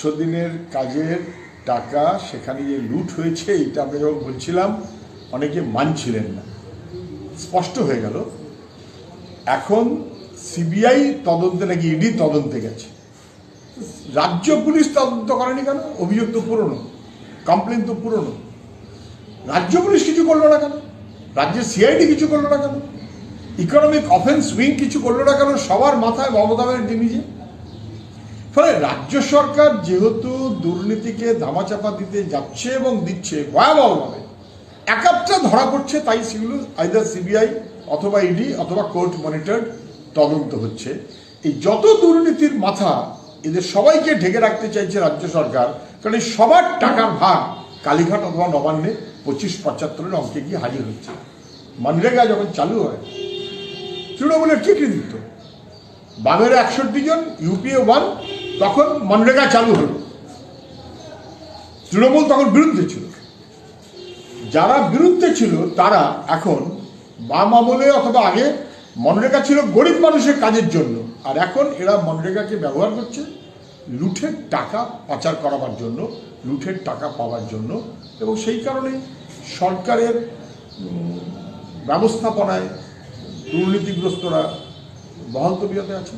100 দিনের কাজের টাকা সেখানে যে লুট হয়েছে এটা আমরা যখন বলছিলাম অনেকে মানছিলেন না। স্পষ্ট হয়ে গেল এখন সিবিআই তদন্তে নাকি ইডি তদন্তে গেছে। রাজ্য পুলিশ তদন্ত করেনি কেন? অভিযোগ তো পুরনো, কমপ্লেন তো পুরনো। রাজ্য পুলিশ কিছু করলো না কেন? রাজ্যের সিআইডি কিছু করলো না কেন? ইকোনমিক অফেন্স উইং কিছু করলো না কেন? সবার মাথায় মমতা ব্যানার্জি নিজে। ফলে রাজ্য সরকার যেহেতু দুর্নীতিকে ধামাচাপা দিতে যাচ্ছে এবং দিচ্ছে ভয়াবহভাবে, একাত্রা ধরা পড়ছে, তাই সেগুলো আইদার সিবিআই অথবা ইডি অথবা কোর্ট মনিটর তদন্ত হচ্ছে। এই যত দুর্নীতির মাথা এদের সবাইকে ঢেকে রাখতে চাইছে রাজ্য সরকার, কারণ এই সবার টাকার ভাগ কালীঘাট অথবা নবান্নে 25-75 অঙ্কে গিয়ে হাজির হচ্ছে। মনরেগা যখন চালু হয় তৃণমূলের কি কৃতিত্ব? বামের 61 জন, ইউপিএ 1, তখন মনরেগা চালু হলো। তৃণমূল তখন বিরুদ্ধে ছিল। যারা বিরুদ্ধে ছিল তারা এখন বাম আমলে অথবা আগে মনরেগা ছিল গরিব মানুষের কাজের জন্য, আর এখন এরা মনরেগাকে ব্যবহার করছে লুঠের টাকা পাচার করাবার জন্য, লুঠের টাকা পাওয়ার জন্য। এবং সেই কারণে সরকারের ব্যবস্থাপনায় দুর্নীতিগ্রস্তরা বহাল তবিয়তে আছে।